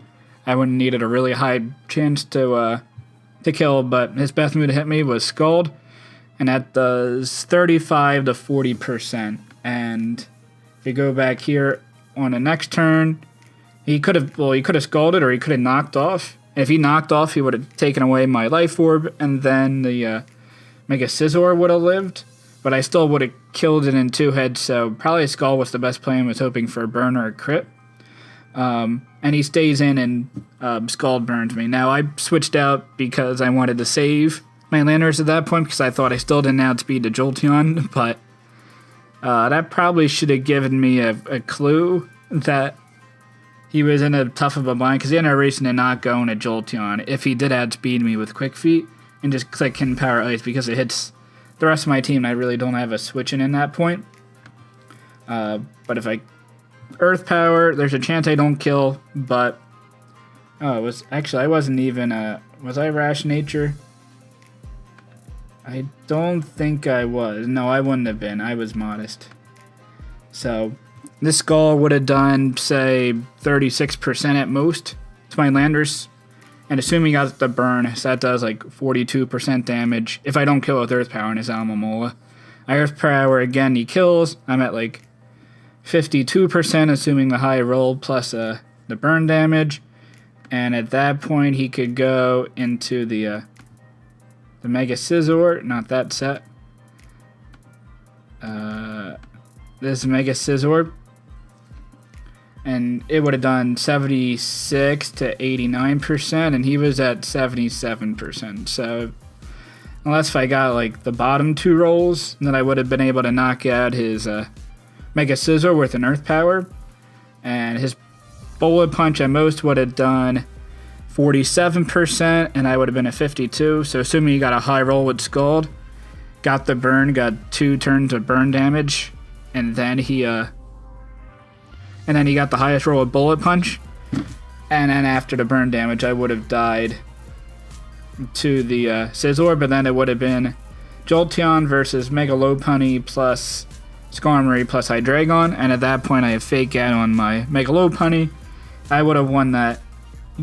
I wouldn't needed a really high chance to kill, but his best move to hit me was Scald, and that does 35 to 40%. And if you go back here on the next turn, he could have Scalded or he could have knocked off. If he knocked off, he would have taken away my Life Orb, and then the Mega Scizor would have lived. But I still would have killed it in 2 hits, so probably Skull was the best play and was hoping for a burn or a crit. And he stays in and Scald burns me. Now, I switched out because I wanted to save my Landorus at that point because I thought I still didn't outspeed the Jolteon, but that probably should have given me a clue that he was in a tough of a bind because he had no reason to not go in a Jolteon if he did outspeed me with Quick Feet and just click in Power Ice because it hits the rest of my team. I really don't have a switch in that point. But if I Earth Power, there's a chance I don't kill, but I wasn't even was I Rash Nature? I don't think I was. No, I wouldn't have been. I was Modest. So this Skull would have done, say, 36% at most to my Landorus. And assuming he got the burn, so that does like 42% damage if I don't kill with Earth Power in his Alomomola. Earth Power, again, he kills. I'm at like 52%, assuming the high roll plus the burn damage. And at that point, he could go into the Mega Scizor, not that set. This Mega Scizor. And it would have done 76 to 89%, and he was at 77%. So, unless if I got like the bottom 2 rolls, then I would have been able to knock out his Mega Scizor with an Earth Power. And his Bullet Punch at most would have done 47%, and I would have been at 52. So, assuming you got a high roll with Scald, got the burn, got 2 turns of burn damage, and then he got the highest roll with Bullet Punch. And then after the burn damage, I would have died to the Scizor, but then it would have been Jolteon versus Mega Lopunny plus Skarmory plus Hydreigon. And at that point, I have Fake Out on my Mega Lopunny. I would have won that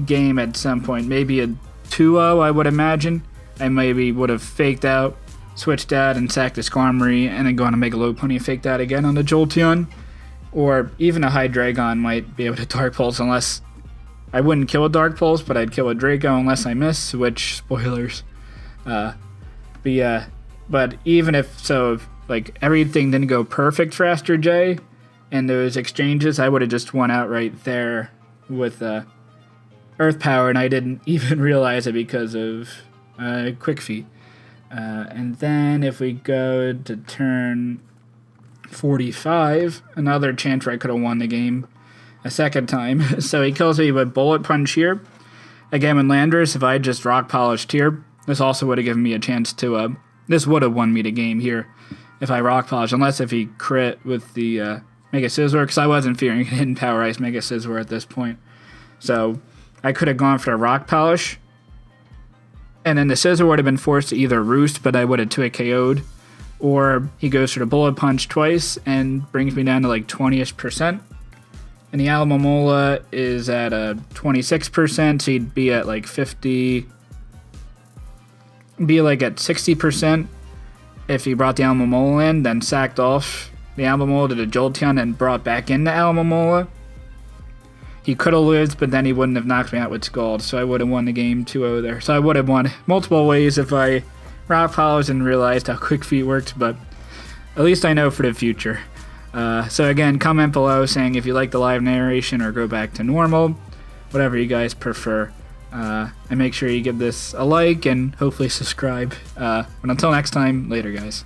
game at some point. Maybe a 2-0, I would imagine. I maybe would have faked out, switched out, and sacked the Skarmory, and then gone to Mega Lopunny and faked out again on the Jolteon. Or even a Hydreigon might be able to Dark Pulse, unless I wouldn't kill a Dark Pulse, but I'd kill a Draco unless I miss, which, spoilers. But even if like everything didn't go perfect for AsterJ in those exchanges, I would have just won out right there with Earth Power, and I didn't even realize it because of Quick Feet. And then if we go to turn 45, another chance where I could have won the game a second time. So he kills me with Bullet Punch here. Again, with Landorus, if I had just Rock Polished here, this also would have given me a chance to, this would have won me the game here if I Rock Polished, unless if he crit with the Mega Scizor, because I wasn't fearing hidden Power Ice Mega Scizor at this point. So I could have gone for the rock polish. And then the scissor would have been forced to either roost, but I would have 2-hit KO'd. Or he goes for the bullet punch twice and brings me down to like 20-ish%. And the Alamomola is at a 26%, so he'd be at like 50, be like at 60% if he brought the Alamomola in, then sacked off the Alamomola to the Jolteon and brought back in the Alamomola. He could have lived, but then he wouldn't have knocked me out with Scald, so I would have won the game 2-0 there. So I would have won multiple ways if I rock polished and realized how Quick Feet worked, but at least I know for the future. So again, comment below saying if you like the live narration or go back to normal, whatever you guys prefer. And make sure you give this a like and hopefully subscribe. But until next time, later guys.